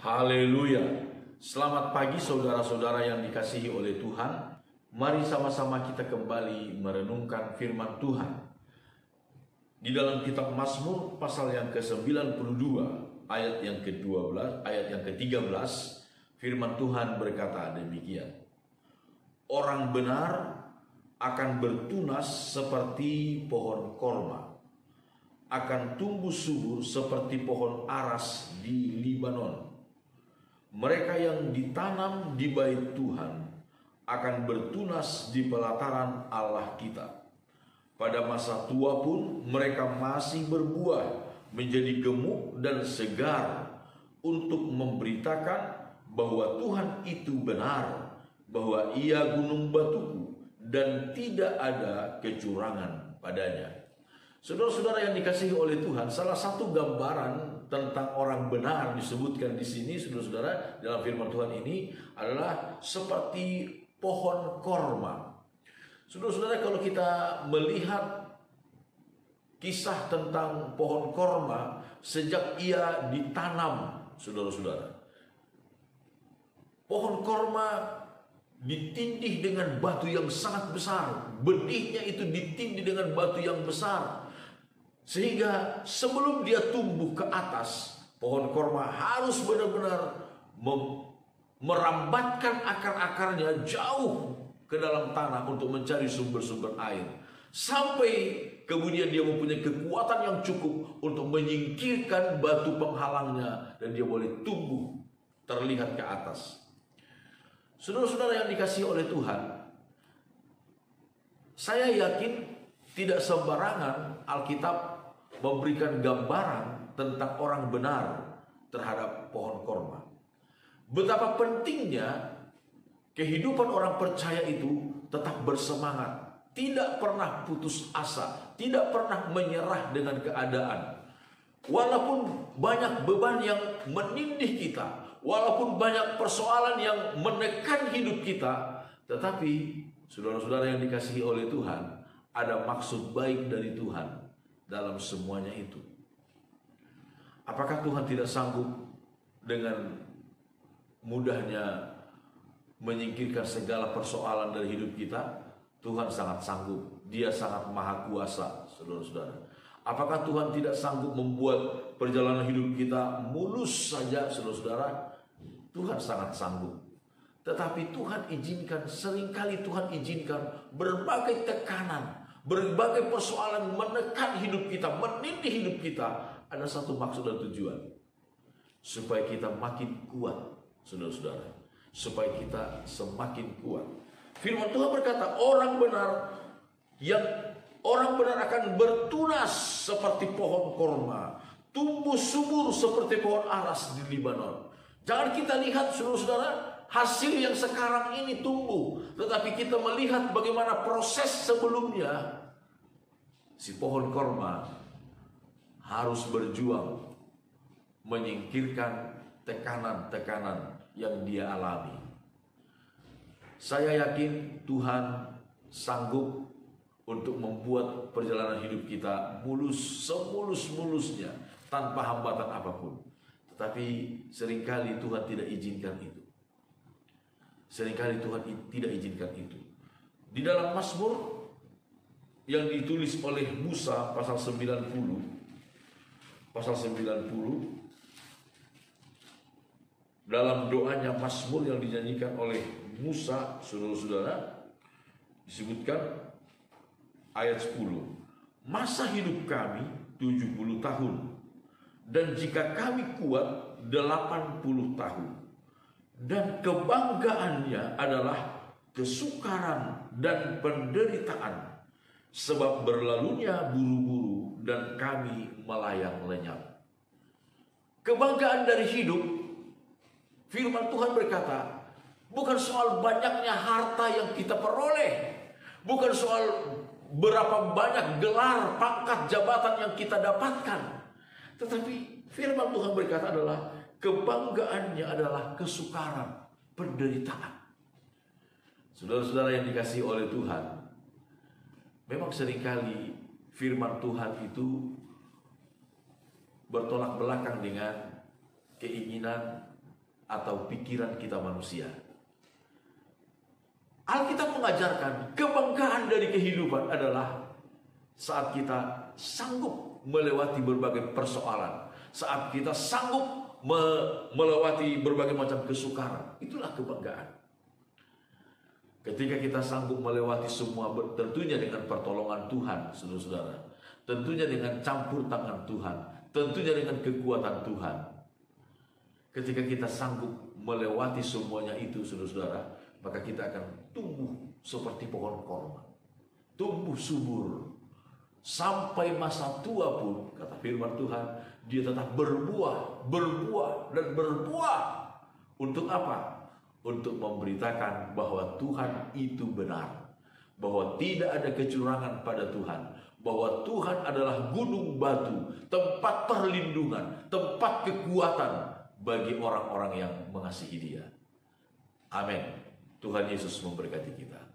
Haleluya. Selamat pagi saudara-saudara yang dikasihi oleh Tuhan. Mari sama-sama kita kembali merenungkan firman Tuhan. Di dalam kitab Mazmur pasal yang ke-92 ayat yang ke-12, ayat yang ke-13, firman Tuhan berkata demikian. Orang benar akan bertunas seperti pohon korma, akan tumbuh subur seperti pohon aras di Libanon. Mereka yang ditanam di bait Tuhan akan bertunas di pelataran Allah kita. Pada masa tua pun mereka masih berbuah, menjadi gemuk dan segar untuk memberitakan bahwa Tuhan itu benar, bahwa Ia gunung batuku dan tidak ada kecurangan padanya. Saudara-saudara yang dikasihi oleh Tuhan, salah satu gambaran tentang orang benar disebutkan di sini, saudara-saudara, dalam firman Tuhan ini adalah seperti pohon korma. Saudara-saudara, kalau kita melihat kisah tentang pohon korma sejak ia ditanam, saudara-saudara, pohon korma ditindih dengan batu yang sangat besar. Benihnya itu ditindih dengan batu yang besar, sehingga sebelum dia tumbuh ke atas, pohon korma harus benar-benar merambatkan akar-akarnya jauh ke dalam tanah untuk mencari sumber-sumber air, sampai kemudian dia mempunyai kekuatan yang cukup untuk menyingkirkan batu penghalangnya dan dia boleh tumbuh terlihat ke atas. Saudara-saudara yang dikasihi oleh Tuhan, saya yakin tidak sembarangan Alkitab memberikan gambaran tentang orang benar terhadap pohon korma. Betapa pentingnya kehidupan orang percaya itu tetap bersemangat, tidak pernah putus asa, tidak pernah menyerah dengan keadaan. Walaupun banyak beban yang menindih kita, walaupun banyak persoalan yang menekan hidup kita, tetapi saudara-saudara yang dikasihi oleh Tuhan, ada maksud baik dari Tuhan dalam semuanya itu. Apakah Tuhan tidak sanggup dengan mudahnya menyingkirkan segala persoalan dari hidup kita? Tuhan sangat sanggup. Dia sangat maha kuasa, saudara-saudara. Apakah Tuhan tidak sanggup membuat perjalanan hidup kita mulus saja, saudara-saudara? Tuhan sangat sanggup. Tetapi Tuhan izinkan, seringkali Tuhan izinkan berbagai tekanan, berbagai persoalan menekan hidup kita, menindih hidup kita. Ada satu maksud dan tujuan, supaya kita makin kuat, saudara-saudara, supaya kita semakin kuat. Firman Tuhan berkata, orang benar akan bertunas seperti pohon korma, tumbuh subur seperti pohon aras di Libanon. Jangan kita lihat, saudara-saudara, hasil yang sekarang ini tumbuh, tetapi kita melihat bagaimana proses sebelumnya. Si pohon korma harus berjuang menyingkirkan tekanan-tekanan yang dia alami. Saya yakin Tuhan sanggup untuk membuat perjalanan hidup kita mulus, semulus-mulusnya, tanpa hambatan apapun. Tetapi seringkali Tuhan tidak izinkan itu. Seringkali Tuhan tidak izinkan itu. Di dalam Mazmur yang ditulis oleh Musa pasal 90, dalam doanya Mazmur yang dinyanyikan oleh Musa, saudara-saudara, disebutkan ayat 10. Masa hidup kami 70 tahun, dan jika kami kuat 80 tahun. Dan kebanggaannya adalah kesukaran dan penderitaan, sebab berlalunya buru-buru dan kami melayang lenyap. Kebanggaan dari hidup, firman Tuhan berkata, bukan soal banyaknya harta yang kita peroleh, bukan soal berapa banyak gelar, pangkat, jabatan yang kita dapatkan, tetapi firman Tuhan berkata adalah kebanggaannya adalah kesukaran, penderitaan. Saudara-saudara yang dikasihi oleh Tuhan, memang seringkali firman Tuhan itu bertolak belakang dengan keinginan atau pikiran kita manusia. Alkitab mengajarkan kebanggaan dari kehidupan adalah saat kita sanggup melewati berbagai persoalan, saat kita sanggup melewati berbagai macam kesukaran. Itulah kebanggaan. Ketika kita sanggup melewati semua, tentunya dengan pertolongan Tuhan, saudara-saudara. Tentunya dengan campur tangan Tuhan, tentunya dengan kekuatan Tuhan. Ketika kita sanggup melewati semuanya itu, saudara-saudara, maka kita akan tumbuh seperti pohon korma, tumbuh subur. Sampai masa tua pun, kata firman Tuhan, dia tetap berbuah, berbuah, dan berbuah. Untuk apa? Untuk memberitakan bahwa Tuhan itu benar, bahwa tidak ada kecurangan pada Tuhan, bahwa Tuhan adalah gunung batu, tempat perlindungan, tempat kekuatan bagi orang-orang yang mengasihi Dia. Amin. Tuhan Yesus memberkati kita.